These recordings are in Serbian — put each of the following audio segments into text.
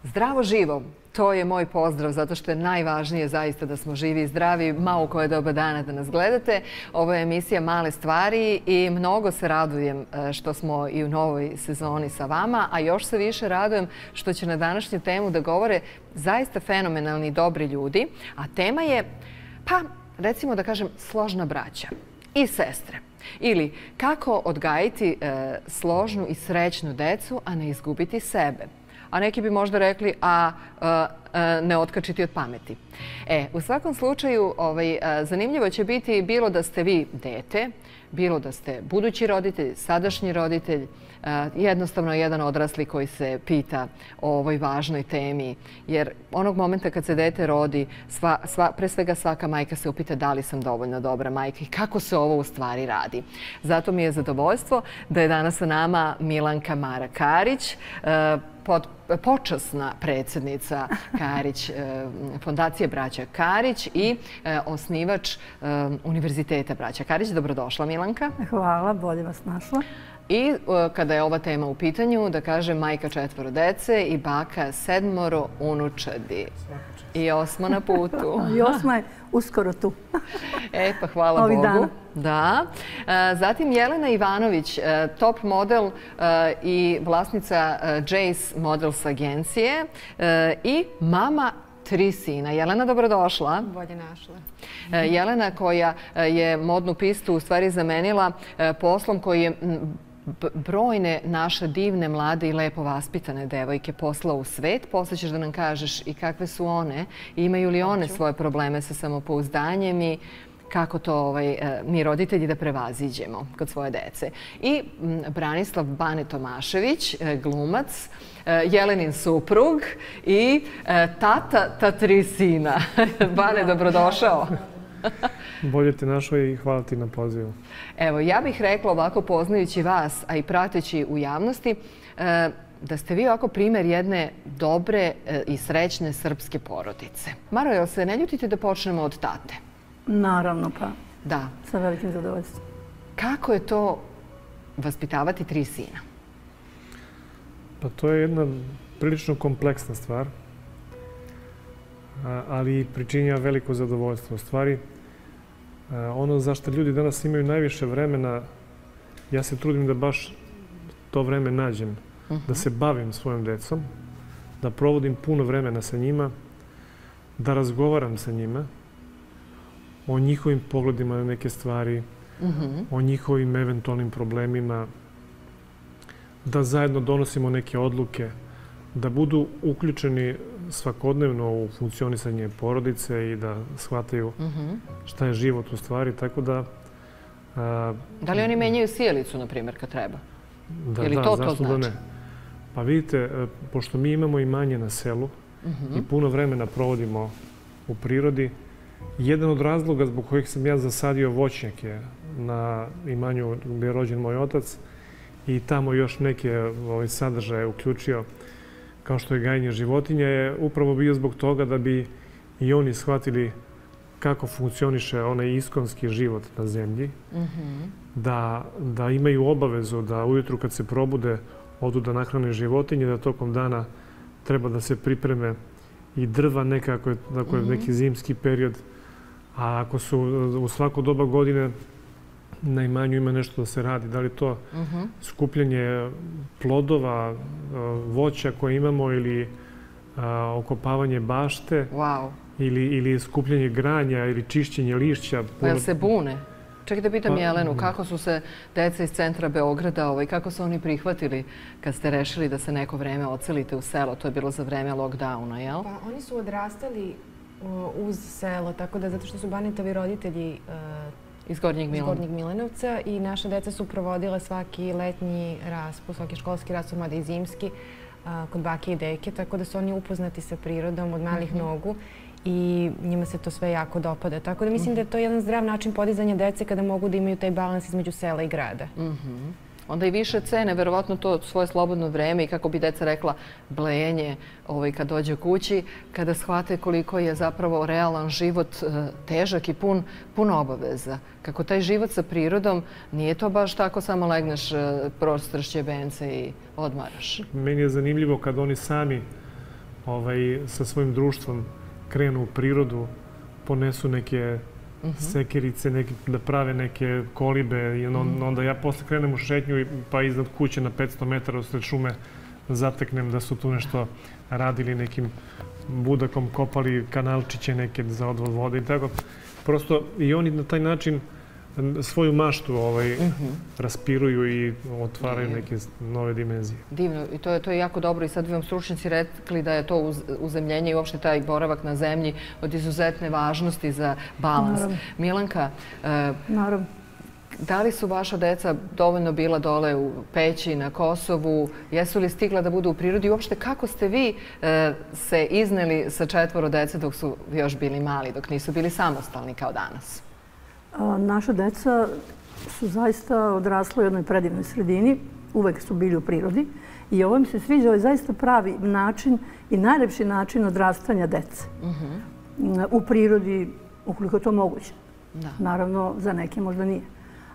Zdravo živo, to je moj pozdrav zato što je najvažnije zaista da smo živi i zdravi, ma u koje doba dana da nas gledate. Ovo je emisija Male stvari i mnogo se radujem što smo i u novoj sezoni sa vama, a još se više radujem što će na današnju temu da govore zaista fenomenalni i dobri ljudi, a tema je, pa recimo da kažem, složna braća i sestre. Ili kako odgajiti složnu i srećnu decu, a ne izgubiti sebe. A neki bi možda rekli, ne otkačiti od pameti. U svakom slučaju, zanimljivo će biti bilo da ste vi dete, bilo da ste budući roditelj, sadašnji roditelj, jednostavno jedan odrasli koji se pita o ovoj važnoj temi. Jer onog momenta kad se dete rodi, pre svega svaka majka se upita da li sam dovoljno dobra majka i kako se ovo u stvari radi. Zato mi je zadovoljstvo da je danas sa nama Milanka Mara Karić, počasna predsjednica Karić, Fondacije Braća Karić i osnivač Univerziteta Braća Karić. Dobrodošla, Milanka. Hvala, bolje vas našla. I kada je ova tema u pitanju, da kažem, majka 4 dece i baka 7 unučadi. I 8 na putu. I 8 je uskoro tu. Pa hvala Bogu. Da. Zatim Jelena Ivanović, top model i vlasnica Jace Models agencije i mama 3 sina. Jelena, dobrodošla. Bolje našla. Jelena koja je modnu pistu u stvari zamenila poslom koji je brojne naše divne, mlade i lepo vaspitane devojke poslao u svet. Posle ćeš da nam kažeš i kakve su one, imaju li one svoje probleme sa samopouzdanjem i kako to mi roditelji da prevaziđemo kod svoje dece. I Branislav Bane Tomašević, glumac, Jelenin suprug i tata 3 sina. Bane, dobrodošao. Bolje te našao i hvala ti na pozivu. Evo, ja bih rekla ovako poznajući vas, a i prateći u javnosti, da ste vi ovako primjer jedne dobre i srećne srpske porodice. Maro, jel se ne ljutite da počnemo od tate? Naravno, pa. Da. Sa velikim zadovoljstvom. Kako je to vaspitavati 3 sina? Pa to je jedna prilično kompleksna stvar, ali pričinja veliko zadovoljstvo. U stvari, ono za što ljudi danas imaju najviše vremena, ja se trudim da baš to vreme nađem, da se bavim svojom decom, da provodim puno vremena sa njima, da razgovaram sa njima o njihovim pogledima na neke stvari, o njihovim eventualnim problemima, da zajedno donosimo neke odluke, da budu uključeni svakodnevno u funkcionisanje porodice i da shvataju šta je život u stvari, tako da... Da li oni menjaju sjelicu, na primjer, kad treba? Da, zašto da ne? Pa vidite, pošto mi imamo imanje na selu i puno vremena provodimo u prirodi, jedan od razloga zbog kojih sam ja zasadio voćnjake na imanju gdje je rođen moj otac i tamo još neke sadržaje uključio, kao što je gajenje životinja, je upravo bio zbog toga da bi i oni shvatili kako funkcioniše onaj iskonski život na zemlji, da imaju obavezu da ujutru kad se probude odu da nahrane životinje, da tokom dana treba da se pripreme i drva nekako je neki zimski period, a ako su u svako doba godine na imanju ima nešto da se radi. Da li to skupljanje plodova, voća koje imamo ili okopavanje bašte ili skupljanje granja ili čišćenje lišća. Pa jel se bune? Čekaj da pitam Jelenu, kako su se deca iz centra Beograda, kako su oni prihvatili kad ste rešili da se neko vreme odselite u selo? To je bilo za vreme lockdowna, jel? Pa oni su odrastali uz selo, tako da zato što su Banetovi roditelji iz Gornjeg Milanovca i naše deca su provodile svaki letnji raspust, svaki školski raspust, mada i zimski, kod bake i deke, tako da su oni upoznati sa prirodom od malih nogu i njima se to sve jako dopada. Tako da mislim da je to jedan zdrav način podizanja dece kada mogu da imaju taj balans između sela i grada. Onda i više cene, verovatno to svoje slobodno vreme i kako bi deca rekla, blejenje kad dođe kući, kada shvate koliko je zapravo realan život težak i pun obaveza. Kako taj život sa prirodom nije to baš tako samo legneš, prostrš ćebence i odmaraš. Meni je zanimljivo kad oni sami sa svojim društvom krenu u prirodu, ponesu neke sekirice, da prave neke kolibe i onda ja posle krenem u šetnju pa iznad kuće na 500 metara usred šume zateknem da su tu nešto radili nekim budakom, kopali kanalčiće neke za odvod vode i tako. Prosto i oni na taj način svoju maštu raspiruju i otvaraju neke nove dimenzije. Divno. I to je jako dobro. I sad bi vam stručnjaci rekli da je to uzemljenje i uopšte taj boravak na zemlji od izuzetne važnosti za balans. Milanka, da li su vaša deca dovoljno bila dole u Peći, na Kosovu? Jesu li stigla da budu u prirodi? I uopšte kako ste vi se izneli sa 4 dece dok su još bili mali, dok nisu bili samostalni kao danas? Naša deca su zaista odrasla u jednoj predivnoj sredini. Uvek su bili u prirodi. I ovo mi se sviđa, ovo je zaista pravi način i najlepši način odrastanja dece. U prirodi, ukoliko je to moguće. Naravno, za neke možda nije.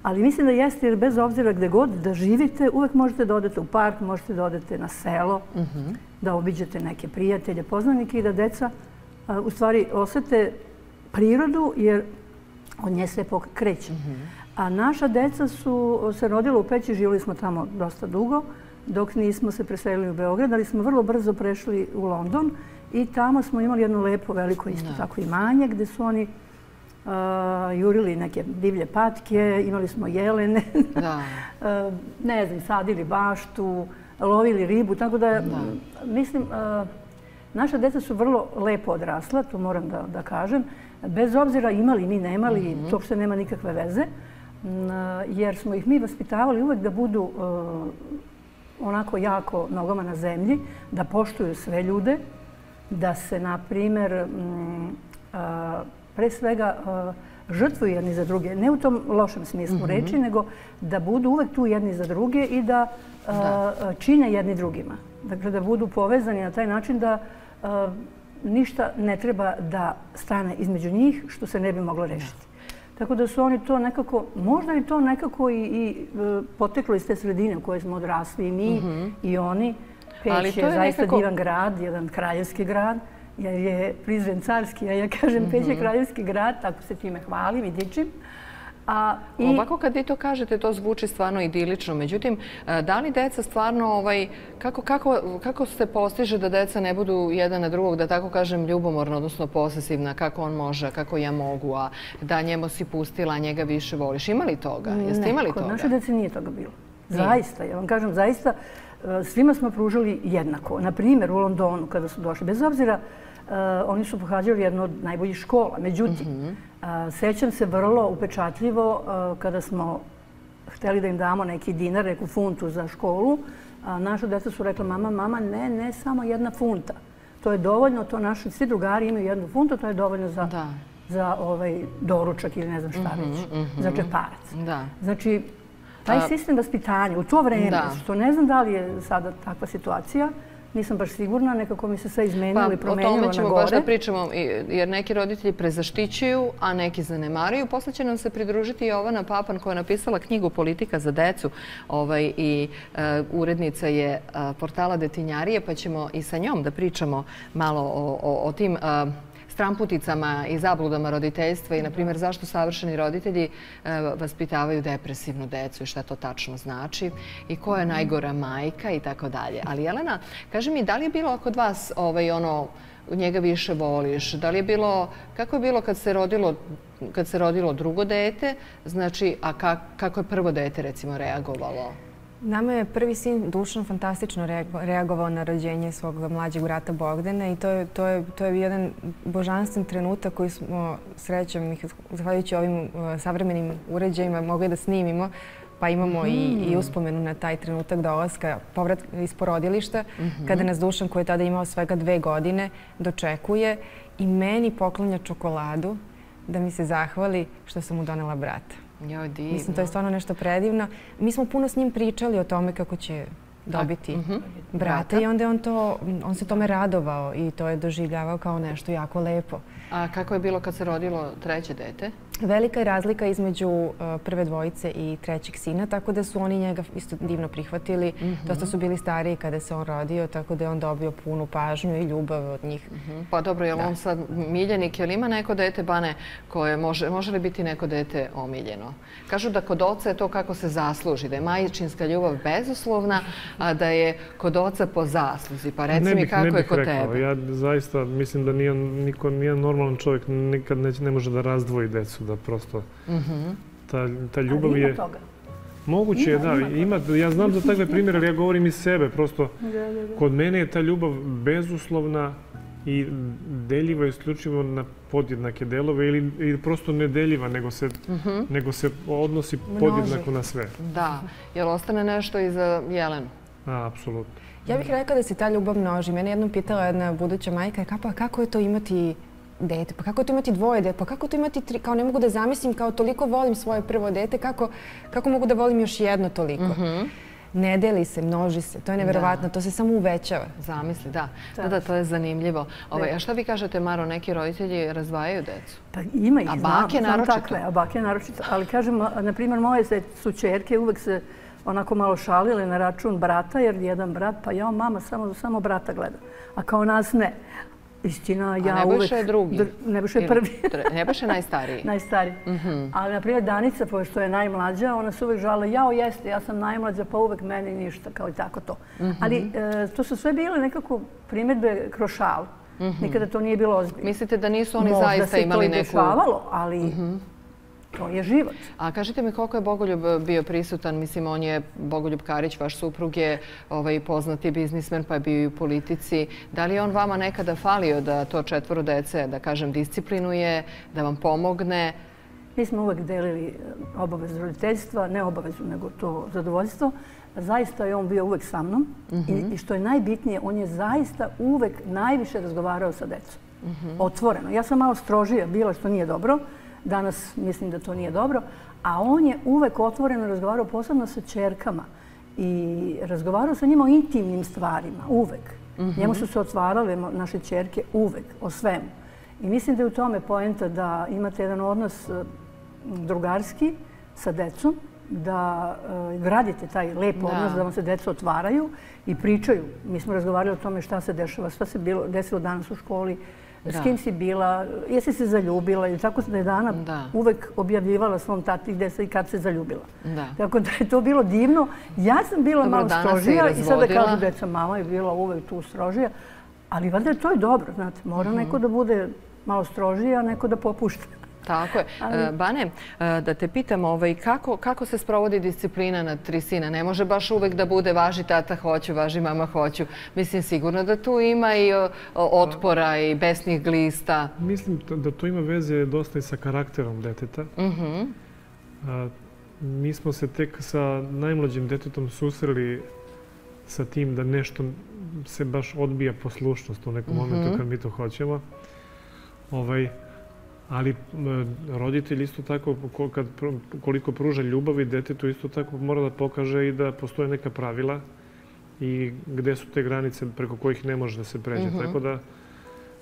Ali mislim da jeste, jer bez obzira gde god da živite, uvek možete da odete u park, možete da odete na selo, da obiđete neke prijatelje, poznanike i da deca u stvari osete prirodu, jer od nje se kreće. A naša deca su se rodila u Peći, živjeli smo tamo dosta dugo, dok nismo se preselili u Beograd, ali smo vrlo brzo prešli u London i tamo smo imali jedno lepo, veliko isto tako imanje, gde su oni jurili neke divlje patke, imali smo jelene, ne znam, sadili baštu, lovili ribu, tako da, mislim, naša deca su vrlo lepo odrasla, to moram da kažem, bez obzira imali mi, nemali, to uopšte nema nikakve veze, jer smo ih mi vaspitavali uvek da budu onako jako nogama na zemlji, da poštuju sve ljude, da se, na primer, pre svega žrtvuju jedni za druge. Ne u tom lošem smislu reči, nego da budu uvek tu jedni za druge i da čine jedni drugima. Dakle, da budu povezani na taj način da ništa ne treba da stane između njih što se ne bi moglo rešiti. Tako da su oni to nekako, možda je to nekako i poteklo iz te sredine u kojoj smo odrasli i mi i oni. Peć je zaista divan grad, jedan kraljevski grad, jer je Prizren carski, a ja kažem Peć je kraljevski grad, tako se time hvalim i dičim. Ovako kad vi to kažete, to zvuči stvarno idilično. Međutim, da li deca stvarno, kako se postiže da deca ne budu jedan na drugog, da tako kažem, ljubomorno, odnosno posesivna, kako on može, kako ja mogu, a da njemu si pustila, a njega više voliš. Ima li toga? Jeste imali toga? Kod naše dece nije toga bilo. Zaista, ja vam kažem, zaista svima smo pružali jednako. Na primjer, u Londonu kada su došli, bez obzira, oni su pohađali jednu od najboljih škola. Međutim, sećam se vrlo upečatljivo kada smo hteli da im damo neki dinar, neku funtu za školu. Naša deca su rekla, mama, ne samo 1 funta. To je dovoljno, to naši svi drugari imaju 1 funtu, to je dovoljno za doručak ili ne znam šta već, za džeparac. Znači, taj sistem vaspitanja u to vreme, što ne znam da li je sada takva situacija, nisam baš sigurna, nekako mi se sve izmenilo i promenilo na gore. O tome ćemo baš da pričamo, jer neki roditelji prezaštićuju, a neki zanemaruju. Posle će nam se pridružiti Jovana Papan, koja je napisala knjigu Politika za decu i urednica je portala Detinjarije, pa ćemo i sa njom da pričamo malo o tim stramputicama i zabludama roditeljstva i, na primjer, zašto savršeni roditelji vaspitavaju depresivnu decu i šta to tačno znači i ko je najgora majka i tako dalje. Ali, Jelena, kaži mi, da li je bilo kod vas njega više voliš? Da li je bilo, kako je bilo kad se rodilo drugo dete? Znači, a kako je prvo dete, recimo, reagovalo? Nama je prvi sin Dušan fantastično reagovao na rođenje svog mlađeg brata Bogdana i to je jedan božanstven trenutak koji smo, srećom, zahvaljujući ovim savremenim uređajima, mogli da snimimo, pa imamo i uspomenu na taj trenutak dolaska, povrat iz porodilišta, kada nas Dušan, koji je tada imao svega 2 godine, dočekuje i meni poklanja čokoladu da mi se zahvali što sam mu donela brata. Mislim, to je stvarno nešto predivno. Mi smo puno s njim pričali o tome kako će dobiti brata i onda je on se tome radovao i to je doživljavao kao nešto jako lepo. A kako je bilo kad se rodilo 3. dete? velika je razlika između prve dvojice i trećeg sina, tako da su oni njega isto divno prihvatili. Dosta su bili stariji kada se on rodio, tako da je on dobio punu pažnju i ljubav od njih. Pa dobro, je li on sad miljenik? Je li ima neko dete, Bane, koje može li biti neko dete omiljeno? Kažu da kod oca je to kako se zasluži, da je majčinska ljubav bezuslovna, a da je kod oca po zasluzi. Pa reci mi kako je kod tebe. Ja zaista mislim da nijedan normalan čovjek nikad ne može da razdvoji decu, da prosto ta ljubav je... Ali ima toga. Moguće je, da. Ja znam za takve primjere, ali ja govorim iz sebe. Prosto, kod mene je ta ljubav bezuslovna i deljiva isključivo na podjednake delove ili prosto nedeljiva, nego se odnosi podjednako na sve. Da. Jel ostane nešto i za Jelenu? Apsolutno. Ja bih rekla da se ta ljubav množi. Mene jednom pitala jedna buduća majka, kako je to imati dete, pa kako to imati dvoje dete, pa kako to imati tri, kao ne mogu da zamislim, kao toliko volim svoje prvo dete, kako mogu da volim još jedno toliko? Ne deli se, množi se, to je neverovatno, to se samo uvećava. Zamisli, da. Da, to je zanimljivo. A šta vi kažete, Maro, neki roditelji razdvajaju decu? Pa ima ih, znam. A bake naročito? A bake naročito, ali kažem, na primjer, moje su ćerke uvek se onako malo šalile na račun brata, jer jedan brat, pa ja, mama, samo brata gleda, a kao nas ne. Istina, ja uvek... A Nebojša je drugi? Nebojša je prvi. Nebojša je najstariji? Najstariji. Ali, na primjer, Danica, pošto je najmlađa, ona se uvek žala, jao jeste, ja sam najmlađa, pa uvek meni ništa, kao i tako to. Ali to su sve bile nekako primjedbe kroz šalu. Nikada to nije bilo ozbiljno. Mislite da nisu oni zaista imali neku... Možda se to i dešavalo, ali... To je život. A kažite mi koliko je Bogoljub bio prisutan? Mislim, on je, Bogoljub Karić, vaš suprug je poznati biznismen, pa je bio i u politici. Da li je on vama nekada falio da to 4 dece, da kažem, disciplinuje, da vam pomogne? Mi smo uvek delili obavezu roditeljstva, ne obavezu, nego to zadovoljstvo. Zaista je on bio uvek sa mnom i što je najbitnije, on je zaista uvek najviše razgovarao sa decom. Otvoreno. Ja sam malo strožija bila, što nije dobro. Danas mislim da to nije dobro, a on je uvek otvoreno razgovarao, posebno sa ćerkama i razgovarao sa njima o intimnim stvarima, uvek. Njemu su se otvarale naše ćerke uvek, o svemu. I mislim da je u tome poenta da imate jedan odnos drugarski sa decom, da gradite taj lep odnos, da vam se deca otvaraju i pričaju. Mi smo razgovarali o tome šta se dešava, šta se desilo danas u školi, s kim si bila, jesi se zaljubila i tako da je Dana uvek objavljivala svom tati gde se i kad se zaljubila. Tako da je to bilo divno. Ja sam bila malo strožija i sada kažu deca, mama je bila uvek tu strožija, ali valjda to je dobro, znate, mora neko da bude malo strožija, a neko da popušta. Tako je. Bane, da te pitam, kako se sprovodi disciplina na 3 sina? Ne može baš uvek da bude važi tata hoću, važi mama hoću. Mislim, sigurno da tu ima i otpora i besnih glista. Mislim da to ima veze dosta i sa karakterom deteta. Mi smo se tek sa najmlađim detetom susreli sa tim da nešto se baš odbija poslušnost u nekom momentu kad mi to hoćemo. Ali roditelj isto tako, koliko pruža ljubavi detetu, isto tako mora da pokaže i da postoje neka pravila i gde su te granice preko kojih ne može da se pređe. Tako da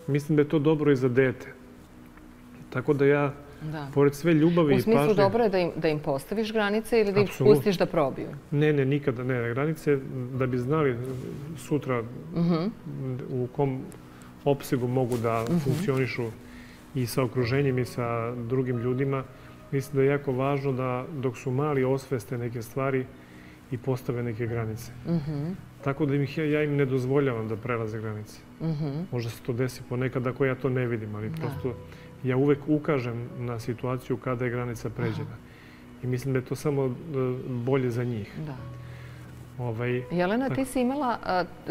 mislim da je to dobro i za dete. Tako da ja, pored sve ljubavi i pažnje... U smislu dobro je da im postaviš granice ili da ih pustiš da probiju? Ne, nikada ne. Granice da bi znali sutra u kom opsegu mogu da funkcionišu i sa okruženjem i sa drugim ljudima. Mislim da je jako važno da dok su mali osveste neke stvari i postave neke granice. Tako da ja im ne dozvoljavam da prelaze granice. Možda se to desi ponekad ako ja to ne vidim, ali prosto ja uvek ukažem na situaciju kada je granica pređena. I mislim da je to samo bolje za njih. Jelena, ti si imala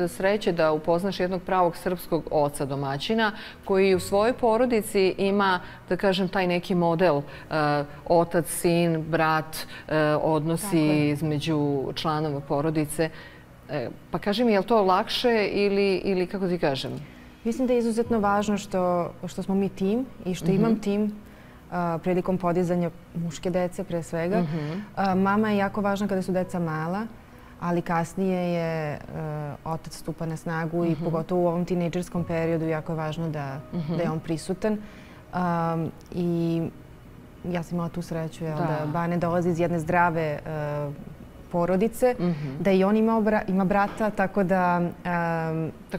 sreće da upoznaš jednog pravog srpskog oca domaćina koji u svojoj porodici ima, da kažem, taj neki model otac, sin, brat, odnosi između članova porodice. Pa kaži mi, je li to lakše ili kako ti kažem? Mislim da je izuzetno važno što smo mi tim i što imam tim prilikom podizanja muške dece pre svega. Mama je jako važna kada su deca mala, ali kasnije je otac stupa na snagu i pogotovo u ovom tinejdžerskom periodu jako je važno da je on prisutan. I ja sam imala tu sreću da Bane dolazi iz jedne zdrave porodice, da i on ima brata, tako da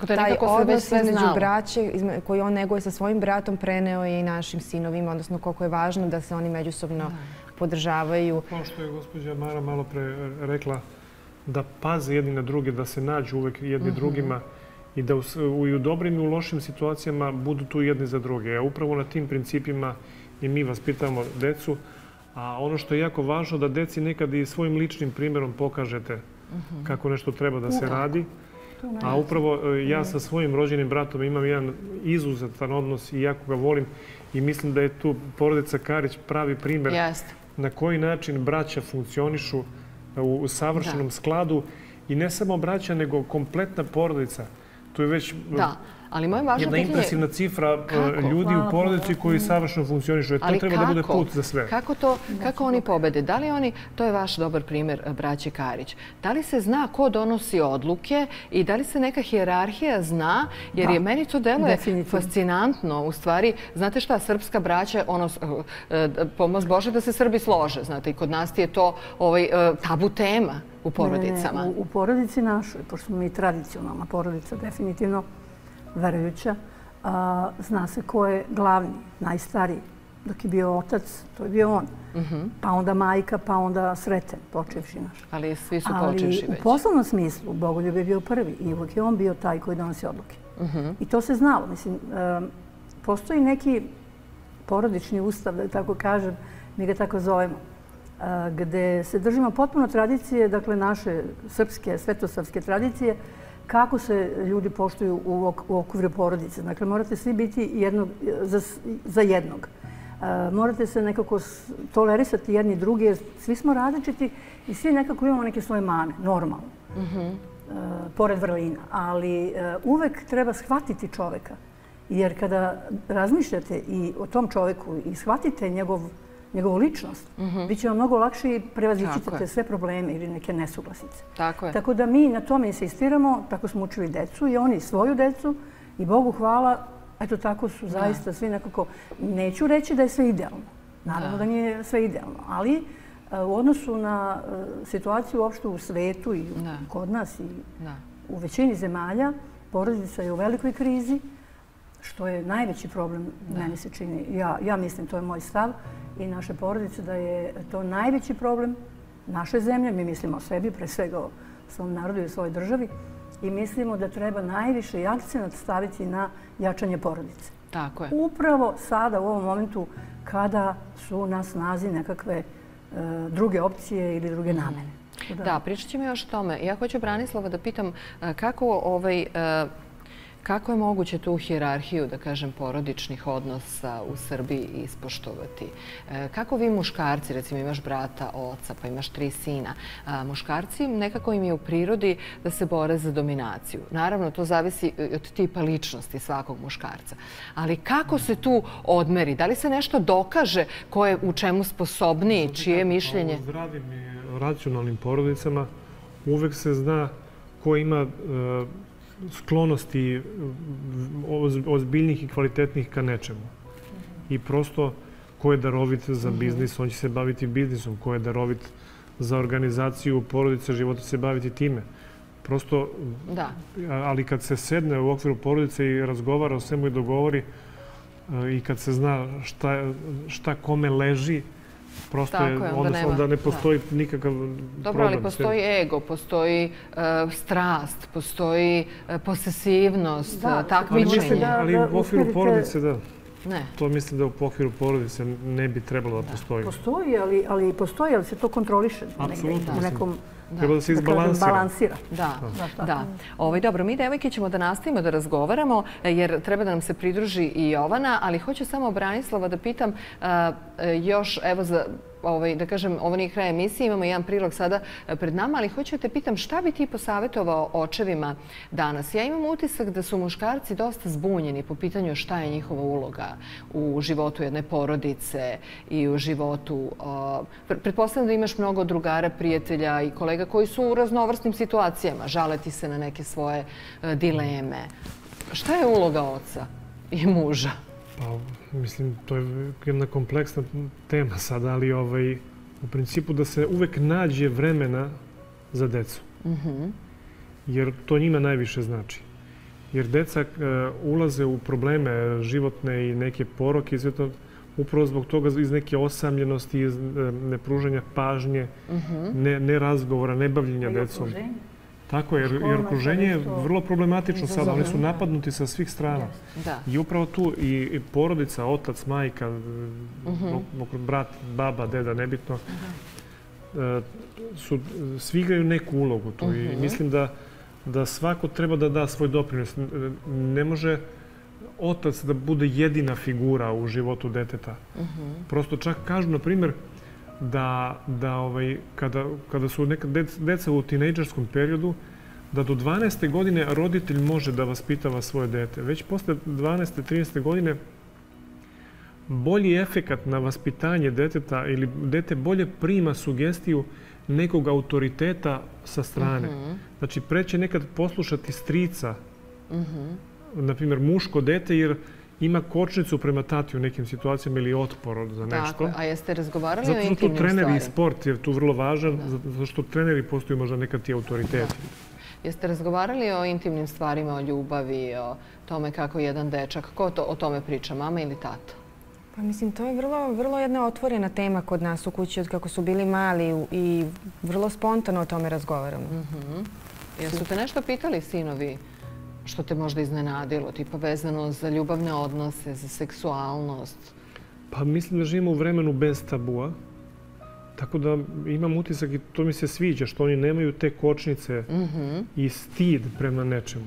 taj odnos između braće koji on neguje sa svojim bratom preneo je i našim sinovima, odnosno koliko je važno da se oni međusobno podržavaju. Kao što je gospođa Mara malo pre rekla, da paze jedni na druge, da se nađu uvek jedni drugima i da i u dobrim i u lošim situacijama budu tu jedni za druge. A upravo na tim principima i mi vaspitamo decu. A ono što je jako važno, da deci nekad i svojim ličnim primjerom pokažete kako nešto treba da se radi. A upravo ja sa svojim rođenim bratom imam jedan izuzetan odnos i jako ga volim i mislim da je tu porodica Karić pravi primjer na koji način braća funkcionišu u savršenom skladu i ne samo braća, nego kompletna porodica. Tu je već jedna impresivna cifra ljudi u porodici koji savršeno funkcionišu. To treba da bude put za sve. Kako oni pobede? Da li oni, to je vaš dobar primjer, braće Karić, da li se zna ko donosi odluke i da li se neka hijerarhija zna? Jer je meni to deluje fascinantno. U stvari, znate šta, srpska braća, pomoz Bože da se Srbi slože. Znate, i kod nas je to tabu tema u porodicama. U porodici našoj, pošto smo mi tradicionalna porodica, definitivno verujuća, zna se ko je glavni, najstariji. Dok je bio otac, to je bio on. Pa onda majka, pa onda Sreten, počevši naš. Ali svi su počevši već. Ali u poslovnom smislu Bogoljub je bio prvi i uvijek je on bio taj koji donosi odluke. I to se znalo. Mislim, postoji neki porodični ustav, da tako kažem, mi ga tako zovemo, gde se držimo potpuno tradicije, dakle naše srpske, svetosavske tradicije, kako se ljudi poštuju u okviru porodice. Dakle, morate svi biti za jednog. Morate se nekako tolerisati jedni drugi, jer svi smo različiti i svi nekako imamo neke svoje mane, normalno, pored vrlina. Ali uvek treba shvatiti čoveka, jer kada razmišljate i o tom čoveku i shvatite njegovu ličnost, bit će vam mnogo lakše i prevazićete sve probleme ili neke nesuglasice. Tako da mi na tome insistiramo, tako smo učili decu i oni svoju decu i Bogu hvala, eto tako su zaista svi nekako, neću reći da je sve idealno, naravno da nije sve idealno, ali u odnosu na situaciju uopšte u svetu i kod nas i u većini zemalja, porodica je u velikoj krizi, što je najveći problem, meni se čini, ja mislim, to je moj stav, i naše porodice, da je to najveći problem naše zemlje. Mi mislimo o sebi, pre svega o svom narodu i o svojoj državi. I mislimo da treba najviše i akcenat staviti na jačanje porodice. Tako je. Upravo sada, u ovom momentu, kada su na snazi nekakve druge opcije ili druge namene. Da, pričat ćemo još o tome. Ja hoću Branislava da pitam kako je moguće tu hijerarhiju, da kažem, porodičnih odnosa u Srbiji ispoštovati? Kako vi muškarci, recimo imaš brata, oca, pa imaš 3 sina, muškarci nekako im je u prirodi da se bore za dominaciju. Naravno, to zavisi od tipa ličnosti svakog muškarca. Ali kako se tu odmeri? Da li se nešto dokaže ko je u čemu sposobniji, čije je mišljenje? U zdravim i racionalnim porodicama uvek se zna ko ima sklonosti ozbiljnih i kvalitetnih ka nečemu. I prosto, ko je darovit za biznis, on će se baviti biznisom. Ko je darovit za organizaciju porodice, života će se baviti time. Prosto, ali kad se sedne u okviru porodice i razgovara o svemu i dogovori i kad se zna šta kome leži, prosto je, onda ne postoji nikakav problem. Dobro, ali postoji ego, postoji strast, postoji posesivnost, takmičenje. Ali u okviru porodice, da. To mislim da u okviru porodice ne bi trebalo da postoji. Postoji, ali se to kontroliše. Apsolutno. Treba da se izbalansira. Da. Dobro, mi devojke ćemo da nastavimo da razgovaramo, jer treba da nam se pridruži i Jovana, ali hoću samo Branislava da pitam još, evo da kažem, ovo nije kraj emisije, imamo jedan prilog sada pred nama, ali hoću da te pitam šta bi ti posavjetovao očevima danas? Ja imam utisak da su muškarci dosta zbunjeni po pitanju šta je njihova uloga u životu jedne porodice i u životu. Pretpostavljam da imaš mnogo drugara, prijatelja i kolega koji su u raznovrsnim situacijama, žale ti se na neke svoje dileme. Šta je uloga oca i muža? Pa, mislim, to je jedna kompleksna tema sada, ali u principu da se uvek nađe vremena za decu. Jer to njima najviše znači. Jer deca ulaze u probleme životne i neke poroke upravo zbog toga iz neke osamljenosti, iz nepružanja pažnje, ne razgovora, ne bavljenja decom. Tako je, jer okruženje je vrlo problematično sada. Oni su napadnuti sa svih strana. I upravo tu i porodica, otac, majka, brat, baba, deda, nebitno, svi igraju neku ulogu tu. I mislim da svako treba da da svoj doprinos. Ne može otac da bude jedina figura u životu deteta. Prosto čak kažu, na primjer, da kada su neka deca u tinejdžerskom periodu, da do 12. godine roditelj može da vaspitava svoje dete. Već posle 12. 13. godine bolji efekat na vaspitanje deteta ili dete bolje prima sugestiju nekog autoriteta sa strane. Znači, preće nekad poslušati strica, na primjer, muško dete, jer ima kočnicu prema tati u nekim situacijama ili otpor za nešto. Tako, a jeste razgovarali o intimnim stvarima? Zato su treneri i sport je tu vrlo važan, zato što treneri postaju možda nekad ti autoriteti. Jeste razgovarali o intimnim stvarima, o ljubavi, o tome kako jedan dečak, ko o tome priča, mama ili tata? Pa mislim, to je vrlo jedna otvorena tema kod nas u kući od kako su bili mali i vrlo spontano o tome razgovaramo. Jesu te nešto pitali sinovi što te možda iznenadilo, tipa vezano za ljubavne odnose, za seksualnost? Pa mislim da živimo u vremenu bez tabua. Tako da imam utisak i to mi se sviđa, što oni nemaju te kočnice i stid prema nečemu.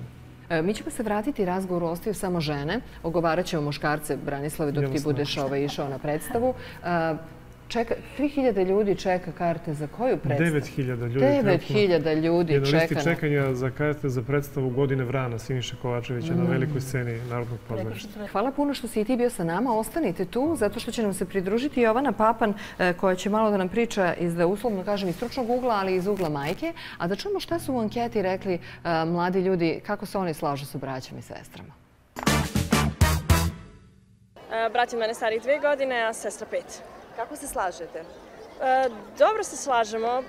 Mi ćemo se vratiti, razgovor ostaju samo žene. Ogovarat ćemo muškarce, Branislave, dok ti budeš išao na predstavu. 3000 ljudi čeka karte za koju predstavu? 9000 ljudi. 9000 ljudi čeka. Je na listi čekanja za karte za predstavu Godine Vrana Siniše Kovačevića na velikoj sceni Narodnog pozorišta. Hvala puno što si i ti bio sa nama. Ostanite tu, zato što će nam se pridružiti Jovana Papan, koja će malo da nam priča iz, da uslovno kažem, iz stručnog ugla, ali iz ugla majke. A da čujemo šta su u anketi rekli mladi ljudi, kako se oni slažu sa braćom i sestrama. Brat je mene stariji 2 godine, a sestra 5. Kako se slažete? Dobro se slažemo.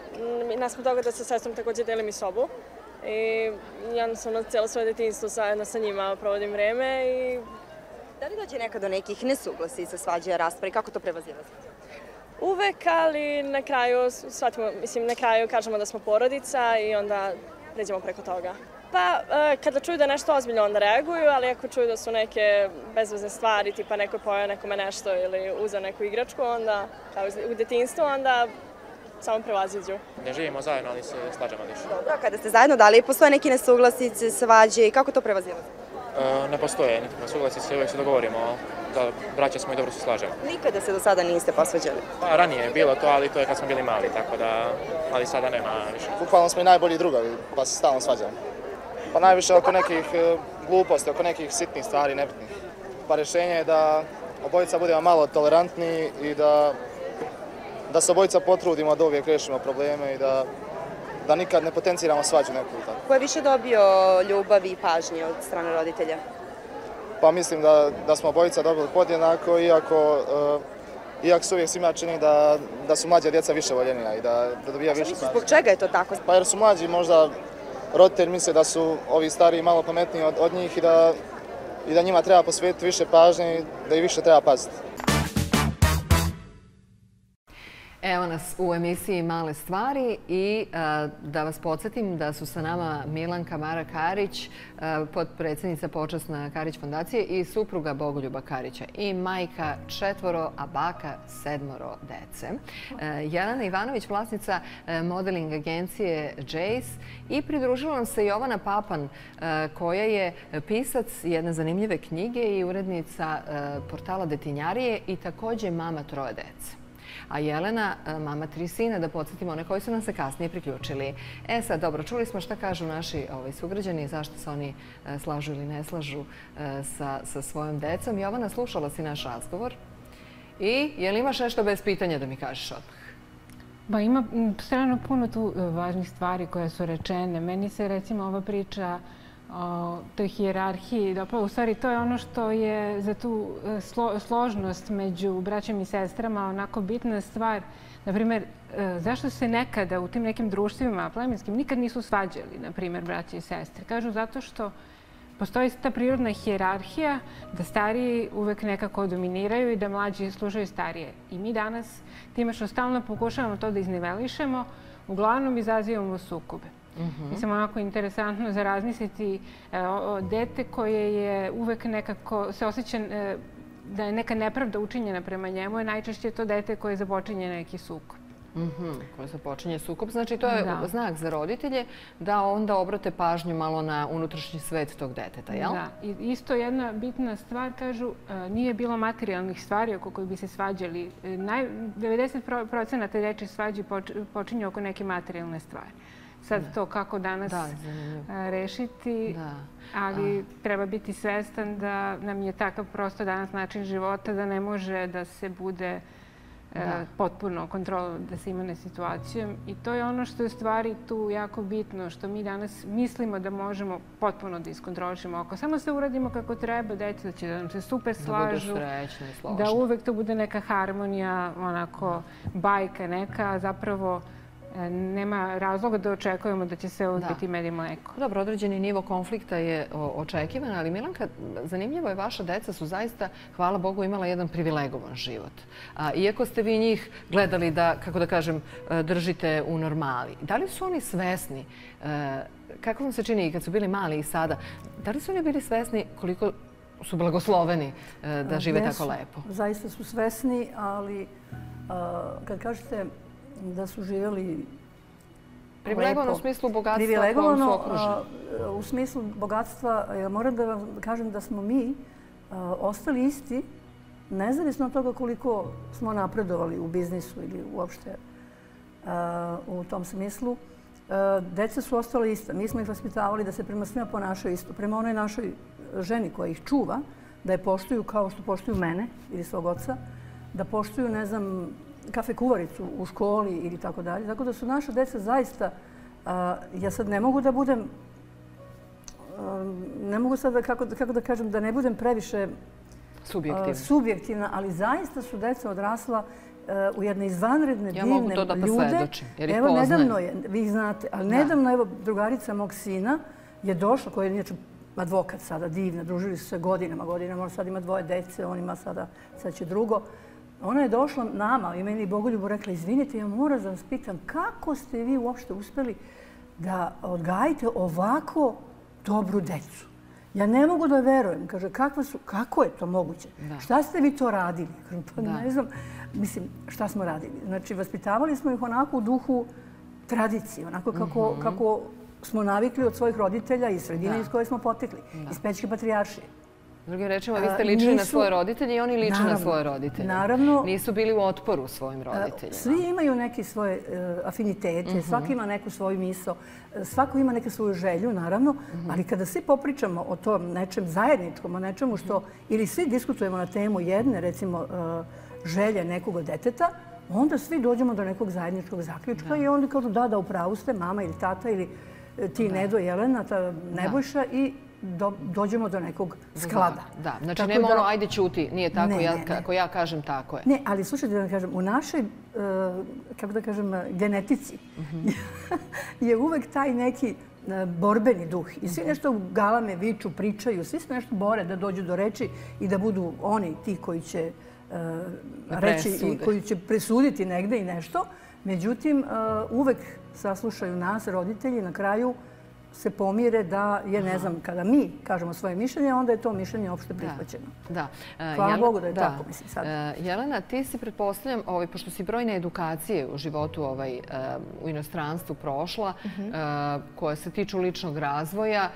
Naspred toga da sa sestrom također delim i sobu. I jednostavno cijelo svoje detinjstvo zajedno sa njima provodim vreme. Da li dođe nekad do nekih nesuglasica, svađa, rasprave? Kako to prevazilazite? Uvek, ali na kraju shvatimo, mislim, na kraju kažemo da smo porodica i onda pređemo preko toga. Pa, kada čuju da je nešto ozbiljno, onda reaguju, ali ako čuju da su neke bezvezne stvari, tipa neko je pojeo nekome nešto ili uzeo neku igračku, onda, kao u detinjstvu, onda samo prevaziđu. Ne živimo zajedno, ali se slađamo više. Dobro, kada ste zajedno, da li postoje neke nesuglasice, svađe i kako to prevazilazite? Ne postoje niti nesuglasice, uvijek se dogovorimo da braća smo i dobro se slažemo. Nikada se do sada niste posvađali? Pa, ranije je bilo to, ali to je kad smo bili mali, tako da, ali sada nema više. Bukvalno smo i najbolji drugovi, pa se stalno svađamo. Pa najviše oko nekih gluposti, oko nekih sitnih stvari, nebitnih. Pa rješenje je da obojica budemo malo tolerantniji i da se obojica potrudimo da uvijek riješimo probleme i da nikad ne potenciramo svađu neku. Ko je više dobio ljubavi i pažnje od strane roditelja? Pa mislim da smo obojica dobili podjednako, iako se uvijek svima čini da su mlađa djeca više voljenija i da dobija više pažnje. Zbog čega je to tako? Pa jer su mlađi možda roditelji misle da su ovi stariji malo pametniji od njih i da njima treba posvetiti više pažnje i da ih više treba paziti. Evo nas u emisiji Male stvari i da vas podsjetim da su sa nama Milanka Mara Karić, potpredsjednica počasna Karić fondacije i supruga Bogoljuba Karića i majka 4, a baka 7 dece. Jelena Ivanović, vlasnica modeling agencije Jace, i pridružila nam se Jovana Papan, koja je pisac jedne zanimljive knjige i urednica portala Detinjarije i također mama 3 dece. A Jelena, mama 3 sina, da podsjetimo one koji su nam se kasnije priključili. Sad, dobro, čuli smo šta kažu naši sugrađani, zašto se oni slažu ili ne slažu sa svojom decom. Jovana, slušala si naš razgovor i je li imaš nešto bez pitanja da mi kažeš odmah? Ba, ima stvarno puno tu važnih stvari koje su rečene. Meni se, recimo, ova priča toj hijerarhiji. U stvari, to je ono što je za tu složnost među braćom i sestrama onako bitna stvar. Naprimjer, zašto se nekada u tim nekim društvima plemenskim nikad nisu svađali, naprimjer, braće i sestre? Kažu zato što postoji ta prirodna hijerarhija da stariji uvek nekako dominiraju i da mlađi slušaju starije. I mi danas, time što stalno pokušavamo to da iznivelišemo, uglavnom izazivamo sukobe. Mislim, onako interesantno za razmisliti o dete koje je uvek nekako se osjeća da je neka nepravda učinjena prema njemu, je najčešće to dete koje započinje neki sukob. Koje započinje sukob. Znači, to je znak za roditelje da onda obrate pažnju malo na unutrašnji svet tog deteta, jel? Da. I isto jedna bitna stvar, kažu, nije bilo materijalnih stvari oko kojih bi se svađali. 90% dečje svađi počinju oko neke materijalne stvari. Sad to kako danas rešiti, ali treba biti svestan da nam je takav prosto danas način života da ne može da se bude potpuno kontrola, da se ima nad situacijom. I to je ono što je stvari tu jako bitno, što mi danas mislimo da možemo potpuno da iskontrolišemo. Ako samo se uradimo kako treba, deca će da nam se super slažu, da uvek to bude neka harmonija, onako bajka neka, zapravo nema razloga da očekujemo da će se odbiti med i mleko. Dobro, određeni nivo konflikta je očekivan, ali Milanka, zanimljivo je, vaša deca su zaista, hvala Bogu, imala jedan privilegovan život. Iako ste vi njih gledali da, kako da kažem, držite u normali, da li su oni svesni, kako vam se čini i kad su bili mali i sada, da li su oni bili svesni koliko su blagosloveni da žive tako lepo? Zaista su svesni, ali kad kažete da su živjeli privilegovano u smislu bogatstva. Privilegovano u smislu bogatstva. Ja moram da vam kažem da smo mi ostali isti, nezavisno od toga koliko smo napredovali u biznisu ili uopšte u tom smislu. Deca su ostala ista. Mi smo ih vaspitavali da se prema svima ponašaju isto. Prema onoj našoj ženi koja ih čuva, da je poštuju kao što poštuju mene ili svog oca, da poštuju, ne znam, kafe kuvaricu u školi ili tako dalje. Tako da su naša deca zaista, ja sad ne mogu da budem, ne mogu sad, kako da kažem, da ne budem previše subjektivna, ali zaista su deca odrasla u jedne izvanredne, divne ljude. Ja mogu to da posvedočim, jer ih poznajem. Evo, nedavno je, vi ih znate, ali nedavno, evo, drugarica mog sina je došla, koja je inače advokat sada, divna, družili su se godinama, on sad ima 2 dece, on ima sad će drugo. Ona je došla nama i meni Bogoljubu rekla, izvinite, ja moram da vas pitam, kako ste vi uopšte uspeli da odgajite ovako dobru decu? Ja ne mogu da verujem. Kaže, kako je to moguće? Šta ste vi to radili? Kažem, pa ne znam, mislim, šta smo radili? Znači, vaspitavali smo ih onako u duhu tradicije, onako kako smo navikli od svojih roditelja iz sredine iz koje smo potekli, iz Pećke patrijaršije. Drugim rečima, vi ste ličili na svoje roditelje i oni liče na svoje roditelje. Naravno. Nisu bili u otporu svojim roditeljima. Svi imaju neke svoje afinitete, svaki ima neku svoju misao, svako ima neku svoju želju, naravno, ali kada svi popričamo o tom nečem zajedničkom, o nečemu što, ili svi diskutujemo na temu jedne, recimo, želje nekog deteta, onda svi dođemo do nekog zajedničkog zaključka i onda kažu da, upravu ste, mama ili tata ili ti Nedo, Jelena, ta Nebojša i dođemo do nekog sklada. Da, znači nema ono, ajde ćuti, nije tako, ako ja kažem, tako je. Ne, ali slušajte da vam kažem, u našoj, kako da kažem, genetici je uvek taj neki borbeni duh. I svi nešto galame, viču, pričaju, svi se nešto bore da dođu do reči i da budu oni ti koji će reći i koji će presuditi negde i nešto. Međutim, uvek saslušaju nas, roditelji, na kraju se pomire da je, ne znam, kada mi kažemo svoje mišljenje, onda je to mišljenje opšte prihvaćeno. Hvala Bogu da je tako, mislim, sad. Jelena, ti si, pretpostavljam, pošto si brojne edukacije u životu u inostranstvu prošla, koje se tiču ličnog razvoja,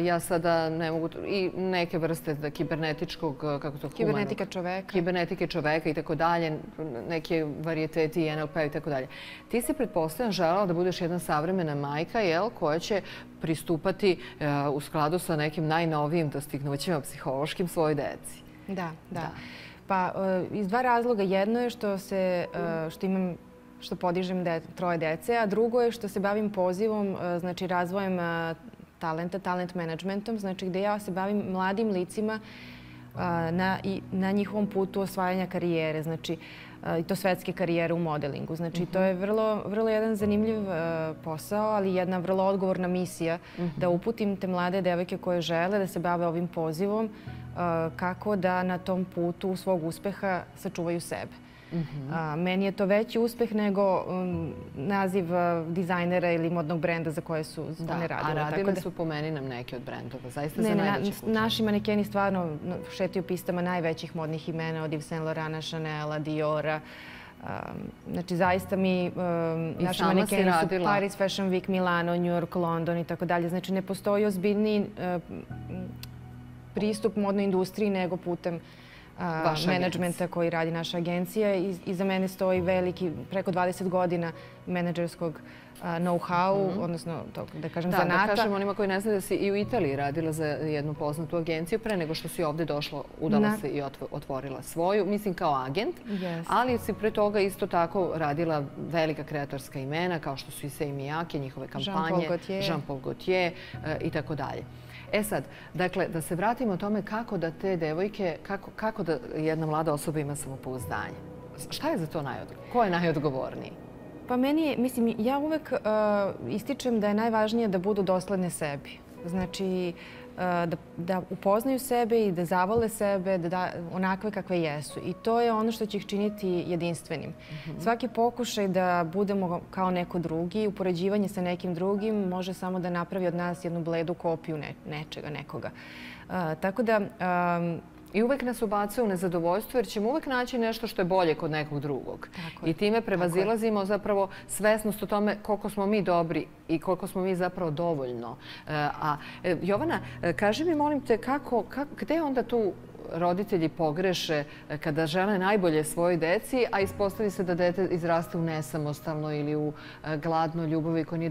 ja sada ne mogu, i neke vrste kibernetičkog, kako to? Kibernetika čoveka. Kibernetike čoveka i tako dalje, neke varijeteti i NLP i tako dalje. Ti si, pretpostavljam, želela da budeš jedna savremena majka, koja će pristupati u skladu sa nekim najnovijim dostignućima psihološkim svojoj deci. Da. Pa iz 2 razloga. Jedno je što podižem 3 dece, a drugo je što se bavim pozivom, znači razvojem talenta, talent managementom, znači gde ja se bavim mladim licima na njihovom putu osvajanja karijere, znači i to svetske karijere u modelingu. Znači to je vrlo jedan zanimljiv posao, ali jedna vrlo odgovorna misija da uputim te mlade devojke koje žele da se bave ovim pozivom kako da na tom putu svog uspeha sačuvaju sebe. Meni je to veći uspeh nego naziv dizajnera ili modnog brenda za koje su one radile. A radile su po meni nam neki od brendova, zaista za najveći slučaj. Naši manekeni stvarno šetaju pistama najvećih modnih imena, od Yves Saint Laurenta, Chanela, Diora. Znači, zaista naši manekeni su Paris Fashion Week, Milano, New York, London i tako dalje. Znači, ne postoji ozbiljniji pristup modnoj industriji nego putem menadžmenta koji radi naša agencija. Iza mene stoji veliki, preko 20 godina menadžerskog know-how, odnosno, da kažem, zanata. Da kažem onima koji ne znaju da si i u Italiji radila za jednu poznatu agenciju pre nego što si ovde došla, udala se i otvorila svoju, mislim kao agent, ali si pre toga isto tako radila velika kreatorska imena kao što su Issey Miyake, njihove kampanje, Jean-Paul Gaultier i tako dalje. E sad, dakle, da se vratimo o tome kako da te devojke, kako da jedna mlada osoba ima samopouzdanje. Šta je za to najodgovorniji? Ko je najodgovorniji? Pa meni, mislim, ja uvek ističem da je najvažnije da budu dosledne sebi. Znači, da upoznaju sebe i da zavole sebe onakve kakve jesu. I to je ono što će ih činiti jedinstvenim. Svaki pokušaj da budemo kao neko drugi, upoređivanje sa nekim drugim, može samo da napravi od nas jednu bledu kopiju nečega, nekoga. Tako da... I uvek nas ubacuje u nezadovoljstvo jer ćemo uvek naći nešto što je bolje kod nekog drugog. I time prevazilazimo zapravo svesnost o tome koliko smo mi dobri i koliko smo mi zapravo dovoljno. A Jovana, kaži mi, molim te, gde onda tu roditelji pogreše kada žele najbolje svojoj deci, a ispostavi se da dete izraste u nesamostalno ili u gladnoj ljubavi koja nije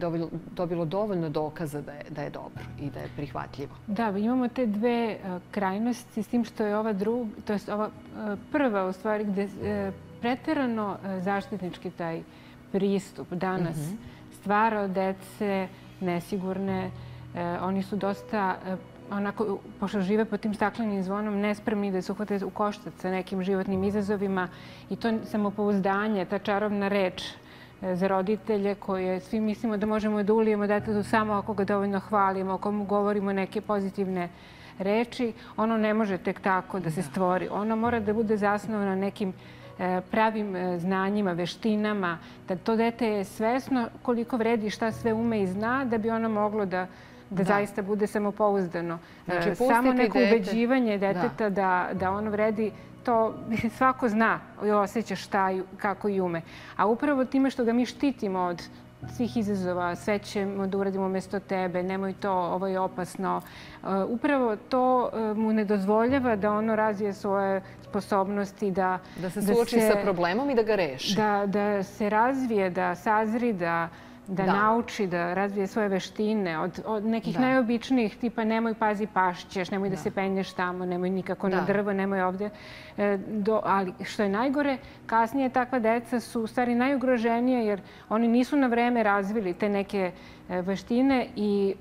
dobilo dovoljno dokaza da je dobro i da je prihvatljivo. Da, imamo te dve krajnosti s tim što je ova prva u stvari gde preterano zaštitnički taj pristup danas stvara od dece nesigurne. Oni su dosta onako, pošto žive pod tim staklenim zvonom, nespremni da se uhvate u koštac sa nekim životnim izazovima i to samopouzdanje, ta čarobna reč za roditelje koje svi mislimo da možemo da ulijemo detetu samo ako ga dovoljno hvalimo, ako mu govorimo neke pozitivne reči, ono ne može tek tako da se stvori. Ono mora da bude zasnovano nekim pravim znanjima, veštinama, da to dete je svesno koliko vredi, šta sve ume i zna, da bi ono moglo da zaista bude samopouzdano. Samo neko ubeđivanje deteta da ono vredi, to svako zna i osjeća šta i kako i ume. A upravo time što ga mi štitimo od svih izazova, sve ćemo da uradimo umjesto tebe, nemoj to, ovo je opasno. Upravo to mu ne dozvoljava da ono razvije svoje sposobnosti, da se suoči sa problemom i da ga reši. Da se razvije, da sazri, da nauči, da razvije svoje veštine od nekih najobičnijih, tipa nemoj pazi pašćeš, nemoj da se penješ tamo, nemoj nikako na drvo, nemoj ovdje. Ali što je najgore, kasnije takva deca su u stvari najugroženije jer oni nisu na vreme razvili te neke veštine i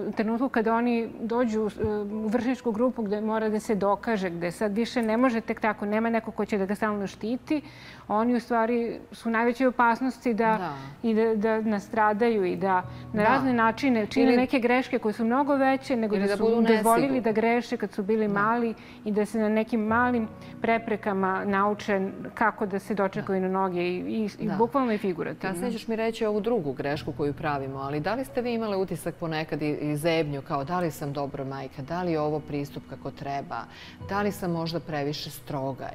u trenutku kada oni dođu u vršnjačku grupu gde mora da se dokaže, gde sad više ne može tek tako, nema neko ko će da ga stalno štiti, oni u stvari su najveće opasnosti da nastradaju i da na razne načine čine neke greške koje su mnogo veće nego da su dozvolili da greše kad su bili mali i da se na nekim malim preprekama nauče kako da se dočekaju na noge i bukvalno i figurativno. Kasnije ćeš mi reći ovu drugu grešku koju pravimo, ali da li ste vi imali utisak ponekad i zebnju kao da li sam dobra majka, da li je ovo pristup kako treba, da li sam možda previše stroga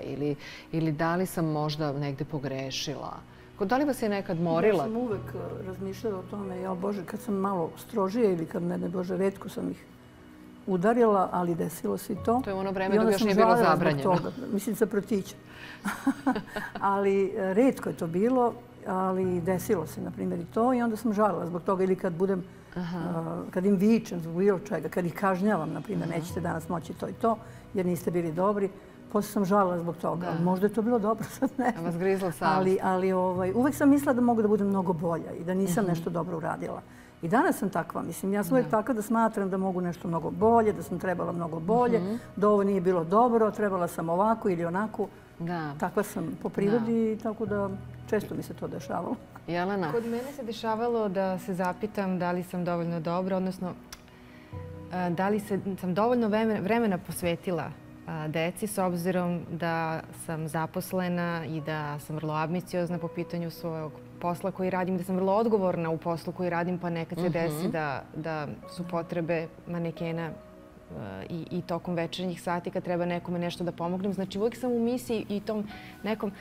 ili da li sam možda negde pogrešila? Da li vas je nekad morila? Ja sam uvek razmišljala o tome, ja Bože, kad sam malo strožija ili kad ne Bože, retko sam ih udarila, ali desilo se i to. To je ono vreme dok još nije bilo zabranjeno. Mislim, sa protića. Ali retko je to bilo, ali desilo se, na primjer, i to i onda sam žalila zbog toga ili kad budem, kad im vičem zbog bilo čega, kad ih kažnjavam, na primjer, nećete danas moći to i to, jer niste bili dobri. Posle sam žalila zbog toga, ali možda je to bilo dobro, sad ne znam. A vas grizla savjest. Ali uvek sam mislila da mogu da budem mnogo bolja i da nisam nešto dobro uradila. I danas sam takva. Mislim, ja sam uvijek takva da smatram da mogu nešto mnogo bolje, da sam trebala mnogo bolje, da ovo nije bilo dobro, trebala sam ovako ili onako. Takva sam po prirodi, tako da često mi se to dešavalo. Jelena? Kod mene se dešavalo da se zapitam da li sam dovoljno dobra, odnosno da li sam dovoljno vremena posvetila deci s obzirom da sam zaposlena i da sam vrlo ambiciozna po pitanju svojeg posla koji radim, da sam vrlo odgovorna u poslu koji radim, pa nekad se desi da su potrebe manekena i tokom večernjih sati kad treba nekome nešto da pomognem. Znači uvijek sam u misiji i tom nekom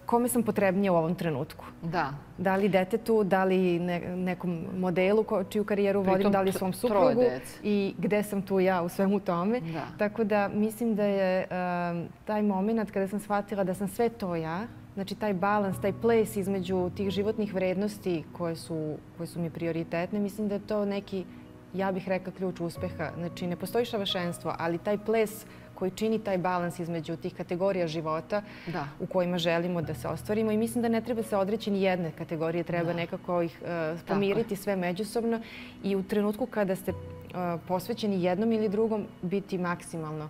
kome sam potrebnija u ovom trenutku. Da li detetu, da li nekom modelu čiju karijeru vodim, da li svom suprugu i gde sam tu ja u svemu tome. Tako da mislim da je taj moment kada sam shvatila da sam sve to ja, znači taj balans, taj ples između tih životnih vrednosti koje su mi prioritetne, mislim da je to neki, ja bih rekla, ključ uspeha. Znači ne postoji savršenstvo, ali taj ples koji čini taj balans između tih kategorija života u kojima želimo da se ostvarimo. I mislim da ne treba se odreći ni jedne kategorije, treba nekako ih pomiriti sve međusobno i u trenutku kada ste posvećeni jednom ili drugom biti maksimalno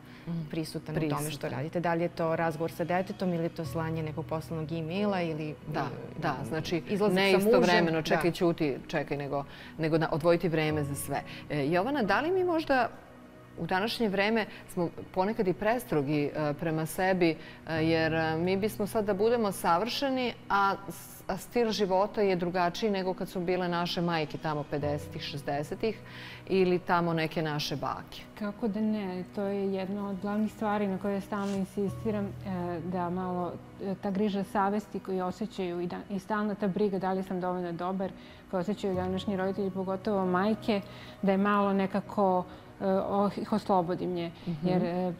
prisutan u tome što radite. Da li je to razgovor sa detetom ili je to slanje nekog poslovnog e-maila ili znači ne istovremeno čekaj, ćuti, čekaj, nego odvojiti vreme za sve. Jovana, da li mi možda u današnje vreme smo ponekad i prestrogi prema sebi, jer mi bismo sad da budemo savršeni, a stil života je drugačiji nego kad su bile naše majke tamo 50-ih, 60-ih ili tamo neke naše bake. Kako da ne, to je jedna od glavnih stvari na koje stalno insistiram, da malo ta griža savesti koju osjećaju i stalna ta briga da li sam dovoljno dobar, koju osjećaju današnji roditelji, pogotovo majke, da je malo nekako ih oslobodim nje. Jer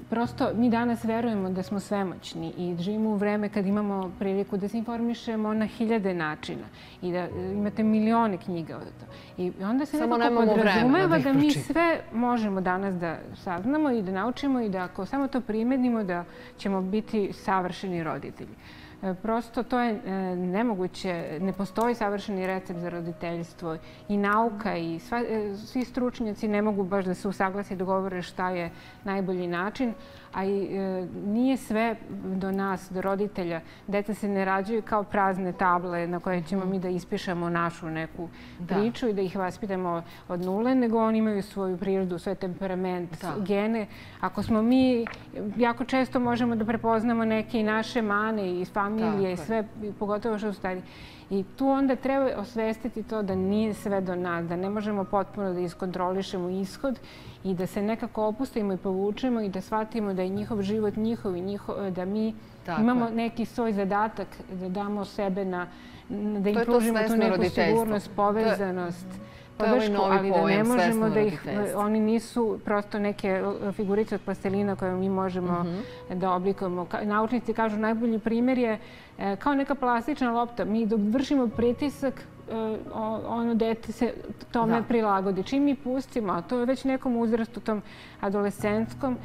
prosto mi danas verujemo da smo svemoćni i živimo u vreme kad imamo priliku da se informišemo na 1000 načina i da imate milione knjiga o to. I onda se nekako podrazumeva da mi sve možemo danas da saznamo i da naučimo i da ako samo to primenimo da ćemo biti savršeni roditelji. Prosto to je nemoguće, ne postoji savršeni recept za roditeljstvo i nauka i svi stručnjaci ne mogu baš da se usaglase i dogovore šta je najbolji način, a i nije sve do nas, do roditelja. Deca se ne rađaju kao prazne table na koje ćemo mi da ispišemo našu neku priču i da ih vaspitamo od nule, nego oni imaju svoju prirodu, svoj temperament, gene. Ako smo mi, jako često možemo da prepoznamo neke i naše mane iz familije i sve, pogotovo što su stari. I tu onda treba osvestiti to da nije sve do nas, da ne možemo potpuno da iskontrolišemo ishod i da se nekako opustimo i povučemo i da shvatimo da je njihov život njihov i da mi imamo neki svoj zadatak, da damo sebe da im pružimo tu neku sigurnost, povezanost, podršku, ali da ne možemo da ih, oni nisu prosto neke figurice od plastelina koje mi možemo da oblikujemo. Naučnici kažu najbolji primjer je kao neka plastična lopta. Mi dok vršimo pritisak, ono dete se tome prilagodi. Čim mi pustimo, a to je već nekom uzrastu, tom adolescentskom,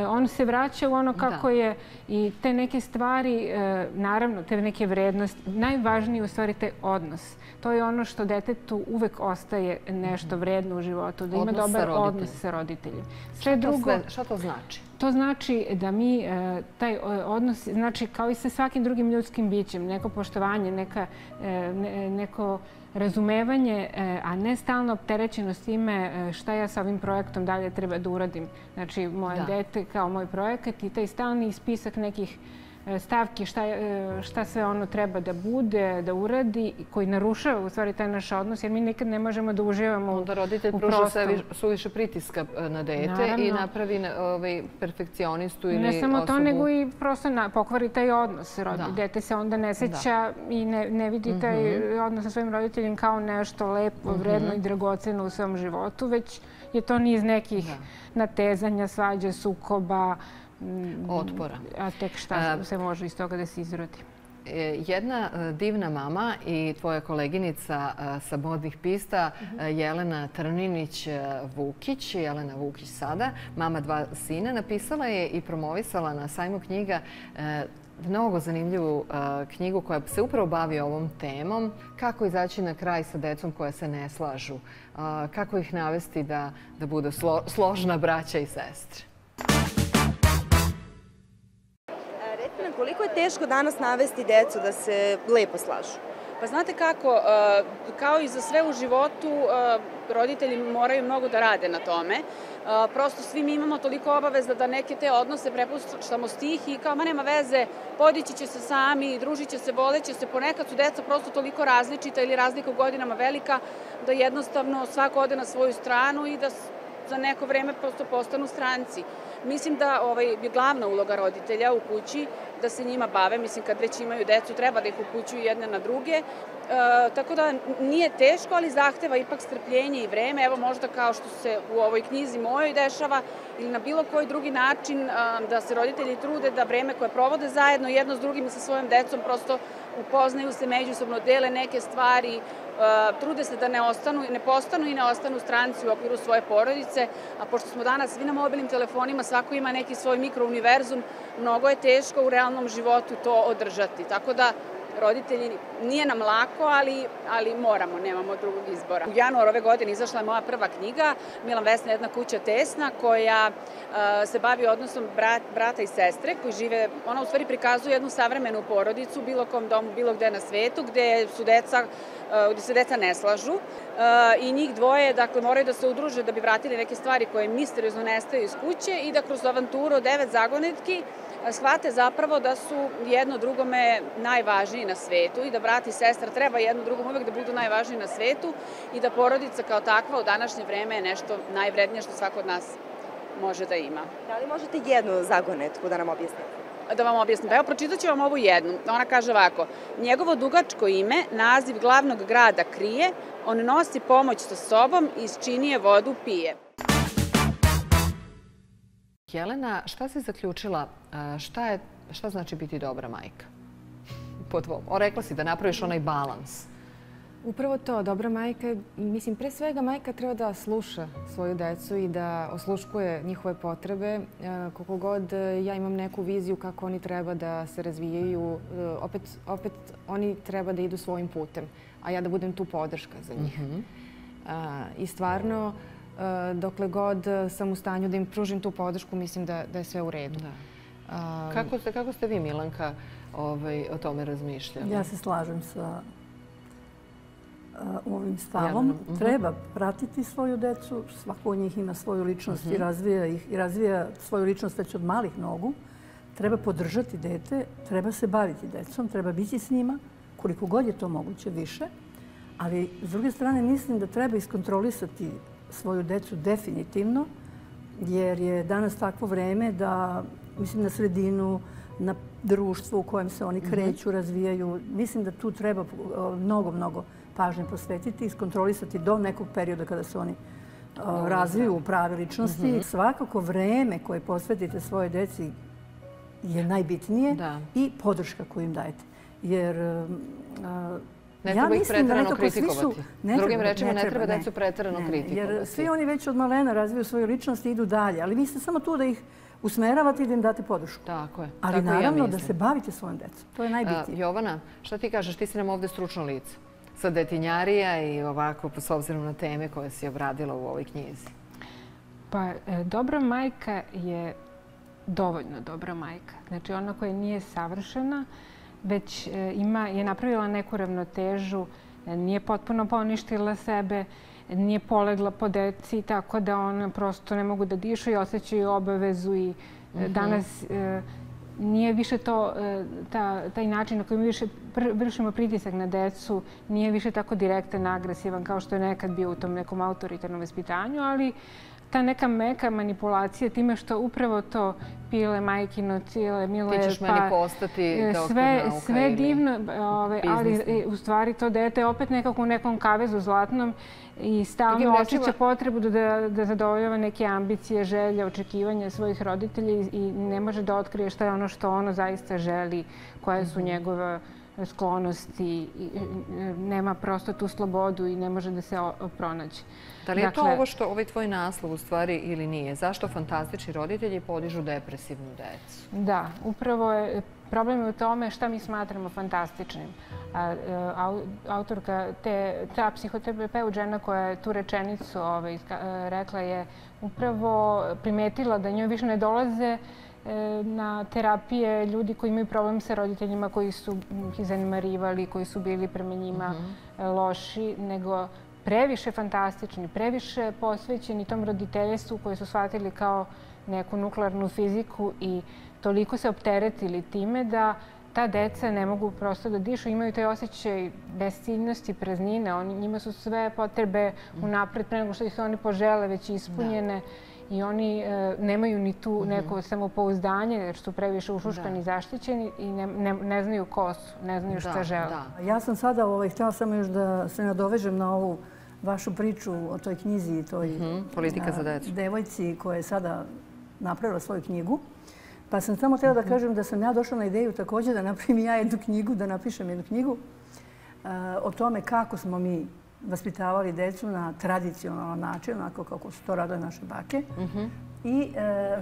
on se vraća u ono kako je i te neke stvari, naravno, te neke vrednosti. Najvažnije u stvari te odnos. To je ono što detetu uvek ostaje nešto vredno u životu, da ima dobar odnos sa roditeljem. Šta to znači? To znači da mi taj odnos, znači kao i sa svakim drugim ljudskim bićem, neko poštovanje, neko razumevanje, a ne stalno opterećenost time šta ja sa ovim projektom dalje treba da uradim. Znači, moje dete kao moj projekat i taj stalni spisak nekih stavki šta sve ono treba da bude, da uradi, koji narušava u stvari taj naš odnos, jer mi nekad ne možemo da uživamo u prostom. Onda roditelj pruža suviše pritiska na dete i napravi perfekcionistu ili osobu. Ne samo to, nego i prosto pokvari taj odnos. Dete se onda ne seća i ne vidi taj odnos sa svojim roditeljem kao nešto lepo, vredno i dragoceno u svom životu, već je to niz nekih natezanja, svađa, sukoba, otpora. A tek šta se može iz toga da se izrodi. jedna divna mama i tvoja koleginica sa modnih pista, Jelena Trninić-Vukić, Jelena Vukić sada, mama 2 sina, napisala je i promovisala na sajmu knjiga mnogo zanimljivu knjigu koja se upravo bavi ovom temom. Kako izaći na kraj sa decom koja se ne slažu? Kako ih navesti da budu složna braća i sestre? Recite nam, koliko je teško danas navesti decu da se lepo slažu? Pa znate kako, kao i za sve u životu, roditelji moraju mnogo da rade na tome. Prosto svi mi imamo toliko obaveza da neke te odnose prepuštamo stih i kao ma nema veze, podići će se sami, družit će se, voleće se. Ponekad su deca prosto toliko različita ili razlika u godinama velika da jednostavno svako ode na svoju stranu i da za neko vreme prosto postanu stranci. Mislim da je glavna uloga roditelja u kući da se njima bave. Mislim, kad već imaju decu, treba da ih upućuju jedne na druge. Tako da nije teško, ali zahteva ipak strpljenje i vreme. Evo možda kao što se u ovoj knjizi mojoj dešava ili na bilo koji drugi način da se roditelji trude da vreme koje provode zajedno jedno s drugim i sa svojom decom prosto upoznaju se međusobno, dele neke stvari, trude se da ne postanu i ne ostanu stranci u okviru svoje porodice, a pošto smo danas svi na mobilnim telefonima, svako ima neki svoj mikrouniverzum, mnogo je teško u realnom životu to održati. Tako da roditelji, nije nam lako, ali moramo, nemamo drugog izbora. U januaru ove godine izašla je moja prva knjiga, Milan Vesna, jedna kuća tesna, koja se bavi odnosom brata i sestre koji žive, ona u stvari prikazuje jednu savremenu porodicu u bilo kom domu, bilo gde na svetu, gde se deca ne slažu i njih dvoje, dakle, moraju da se udruže da bi vratili neke stvari koje misteriozno nestaju iz kuće i da kroz avanturu od 9 zagonetki shvate zapravo da su jedno drugome najvažniji na svetu i da brat i sestra treba jedno drugom uvek da budu najvažniji na svetu i da porodica kao takva u današnje vreme je nešto najvrednije što svako od nas može da ima. Da li možete jednu zagonetku da nam objasnite? Da vam objasnim. Evo, pročitat ću vam ovu jednu. Ona kaže ovako: njegovo dugačko ime naziv glavnog grada krije, on nosi pomoć sa sobom i iz činije vodu pije. Jelena, šta si zaključila? Šta znači biti dobra majka? Po tvom. Rekla si da napraviš onaj balans. Upravo to, dobra majka, mislim, pre svega majka treba da sluša svoju decu i da osluškuje njihove potrebe. Koliko god ja imam neku viziju kako oni treba da se razvijaju, opet oni treba da idu svojim putem, a ja da budem tu podrška za njih. I stvarno, dokle god sam u stanju da im pružim tu podršku, mislim da je sve u redu. Kako ste vi, Milanka, o tome razmišljali? Ja se slažem sa ovim stavom. Treba pratiti svoju decu, svako od njih ima svoju ličnost i razvija svoju ličnost već od malih nogu. Treba podržati dete, treba se baviti decom, treba biti s njima, koliko god je to moguće više. Ali, s druge strane, mislim da treba iskontrolisati svoju decu definitivno, jer je danas takvo vreme da, mislim, na sredinu, na društvu u kojem se oni kreću, razvijaju. Mislim da tu treba mnogo pažnje posvetiti, iskontrolisati do nekog perioda kada se oni razviju u prave ličnosti. Svakako vreme koje posvetite svoje deci je najbitnije i podrška koju im dajete. Jer ne treba ih preterano kritikovati. Drugim rečima, ne treba decu preterano kritikovati. Jer svi oni već od malena razviju svoju ličnost i idu dalje. Ali vi ste samo tu da ih usmeravate i da im date podršku. Tako je. Ali naravno da se bavite svojom decom. To je najbitnije. Jovana, šta ti kažeš? Ti si nam ovde stručno lice. Sa detinjarija i ovako, s obzirom na teme koje si obradila u ovoj knjizi. Pa, dobra majka je dovoljno dobra majka. Znači, ona koja nije savršena, već je napravila neku ravnotežu, nije potpuno poništila sebe, nije polegla po deci, tako da ona prosto ne mogu da dišu i osjećaju obavezu i danas nije više to, taj način na koji mi više vršimo pritisak na decu, nije više tako direktan, agresivan kao što je nekad bio u tom nekom autoritarnom vaspitanju, ali ta neka meka manipulacija time što upravo to pile, majkino, cijele, mile, ti ćeš meni postati doktor nauka sve divno, ali u stvari to dete opet nekako u nekom kavezu zlatnom i stalno osjeća potrebu da zadovoljava neke ambicije, želje, očekivanja svojih roditelja i ne može da otkrije šta je ono što ono zaista želi, koje su njegove sklonosti, nema prosto tu slobodu i ne može da se pronađe. Da li je to ovo što ovaj tvoj naslov u stvari ili nije? Zašto fantastični roditelji podižu depresivnu decu? Da, upravo je problem u tome šta mi smatramo fantastičnim. Autorka, ta psihoterapeut žena koja je tu rečenicu rekla je upravo primetila da njoj više ne dolaze na terapije ljudi koji imaju problem sa roditeljima koji su ih zanemarivali, koji su bili prema njima loši, nego previše fantastični, previše posvećeni tom roditeljstvu koje su shvatili kao neku nuklearnu fiziku i toliko se opteretili time da ta deca ne mogu prosto da dišu, imaju taj osjećaj besciljnosti, praznine. Njima su sve potrebe unapred pre nego što ih oni požele već ispunjene. I oni nemaju ni tu neko samopouzdanje jer su previše ušuškani i zaštićeni i ne znaju ko su, ne znaju šta žele. Ja sam sada htjela samo još da se nadovežem na ovu vašu priču o toj knjizi i toj devojci koja je sada napravila svoju knjigu. Pa sam samo htjela da kažem da sam ja došla na ideju također da napravim ja jednu knjigu, da napišem jednu knjigu o tome kako smo mi vaspitavali decu na tradicionalan način, onako kako su to radile naše bake. I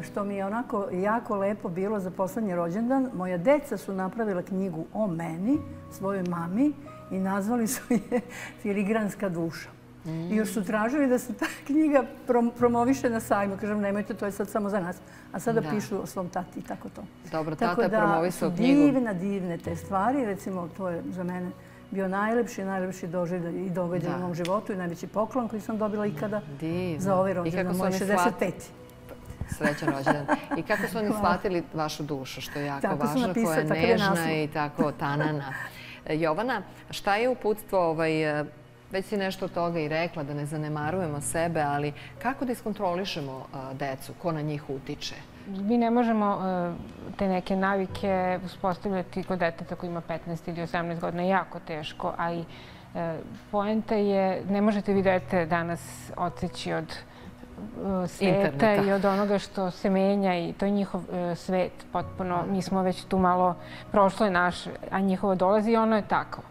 što mi je onako jako lepo bilo za poslednji rođendan, moja deca su napravila knjigu o meni, svojoj mami i nazvali su je Filigranska duša. I još su tražili da se ta knjiga promoviše na sajmu. Kažem, nemojte, to je sad samo za nas. A sada pišu o svom tati i tako to. Dobro, tata je promovisao knjigu. Tako da su divne te stvari. Recimo, to je za mene bio najlepši doživljaj i događaj u mom životu i najveći poklon koji sam dobila ikada za ovaj rođendan, moj 65. Srećan rođendan. I kako su oni shvatili vašu dušu, što je jako važno, koja je nežna i tako tanana. Jovana, šta je uputstvo, već si nešto od toga i rekla, da ne zanemarujemo sebe, ali kako da iskontrolišemo decu, ko na njih utiče? Mi ne možemo te neke navike uspostavljati kod deteta koji ima 15 ili 18 godina, jako teško, a i poenta je, ne možete vi dete danas odseći od sveta i od onoga što se menja i to je njihov svet potpuno. Mi smo već tu malo, prošlo je naš, a njihovo dolazi i ono je tako.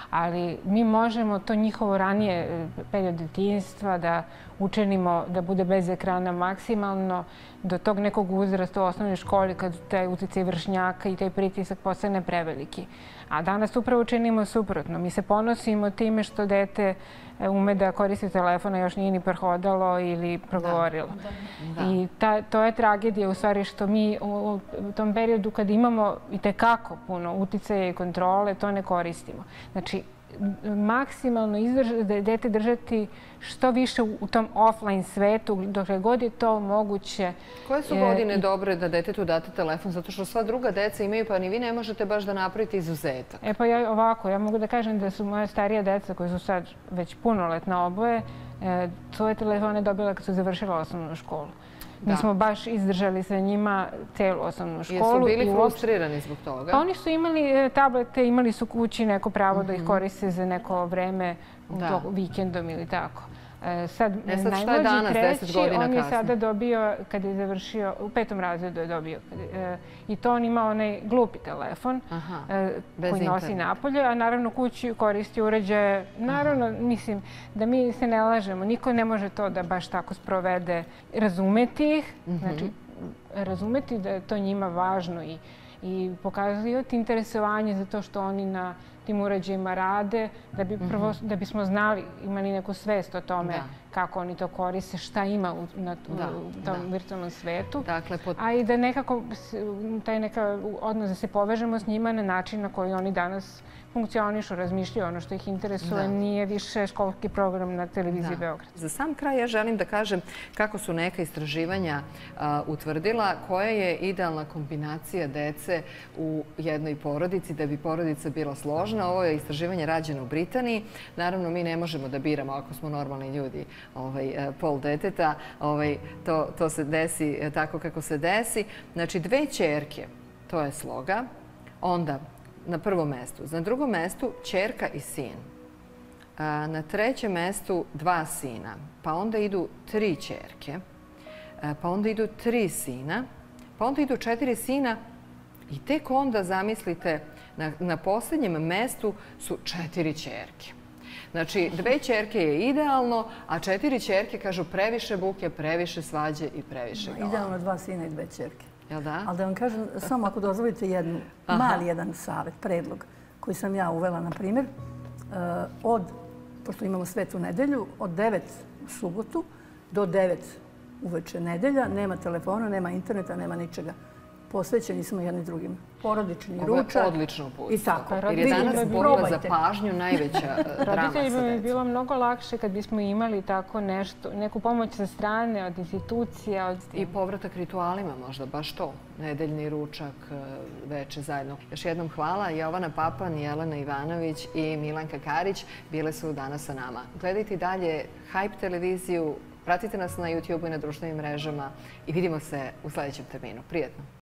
Ali mi možemo to njihovo ranije period detinjstva da učinimo da bude bez ekrana maksimalno do tog nekog uzrasta u osnovnoj školi kad taj uticaj vršnjaka i taj pritisak postane preveliki. A danas upravo činimo suprotno. Mi se ponosimo time što dete ume da koristi telefona, još nije ni prohodalo ili progovorilo. I to je tragedija u stvari što mi u tom periodu kad imamo i tekako puno uticaja i kontrole, to ne koristimo. Znači, maksimalno dete držati što više u tom offline svetu, dokle god je to moguće. Koje su godine dobre da detetu date telefon? Zato što sva druga deca imaju, pa ni vi ne možete baš da napravite izuzetak. Pa ja mogu da kažem da su moja starija deca koji su sad već punoletna oboje, svoje telefone dobila kad su završila osnovnu školu. Mi smo baš izdržali sa njima celu osnovnu školu. Jesu bili frustrirani zbog toga? Pa oni su imali tablete, imali su kući neko pravo da ih koriste za neko vreme, vikendom ili tako. Sad šta je danas, 10 godina kasnije? On je sada dobio, kad je završio, u 5. razredu je dobio. I to on ima onaj glupi telefon koji nosi napolje, a naravno kući koristi uređaje. Naravno, mislim da mi se ne lažemo. Niko ne može to da baš tako sprovede. Razumeti ih, znači razumeti da je to njima važno i pokazati interesovanje za to što oni na tim uređajima rade, da bismo znali, imali neku svest o tome kako oni to koriste, šta ima u tom virtualnom svetu. A i da nekako taj neka odnos da se povežemo s njima na način na koji oni danas funkcionišu, razmišljaju ono što ih interesuje, nije više školski program na televiziji Beograd. Za sam kraj ja želim da kažem kako su neka istraživanja utvrdila koja je idealna kombinacija dece u jednoj porodici da bi porodica bila složna važna. Ovo je istraživanje rađeno u Britaniji. Naravno, mi ne možemo da biramo, ako smo normalni ljudi, pol deteta. To se desi tako kako se desi. Znači, 2 ćerke, to je sloga. Onda, na prvom mestu. Na drugom mestu, ćerka i sin. Na 3. mestu 2 sina. Pa onda idu 3 ćerke. Pa onda idu 3 sina. Pa onda idu 4 sina. I tek onda, zamislite, na posljednjem mestu su 4 ćerke. Znači, 2 ćerke je idealno, a 4 ćerke kažu previše buke, previše svađe i previše galame. Idealno 2 sina i 2 ćerke. Jel da? Ali da vam kažem, samo ako dozvolite mali jedan savjet, predlog, koji sam ja uvela, na primjer, pošto imamo Svetu nedelju, od 9 u subotu do 9 uveče nedelja, nema telefona, nema interneta, nema ničega. Posvećeni smo jedni drugim. Porodični ručak. Ovo je odlično uputstvo. I tako. Jer je danas borba za pažnju najveća drama sa Roditeljima bi decom. bilo mnogo lakše kad bismo imali tako nešto, neku pomoć sa strane, od institucija. I povratak ritualima možda, baš to. Nedeljni ručak, veče zajedno. Još jednom hvala. Jovana Papan, Jelena Ivanović i Milanka Karić bile su danas sa nama. Gledajte dalje Hype televiziju, pratite nas na YouTube i na društvenim mrežama i vidimo se u sljedećem terminu. Prijetno!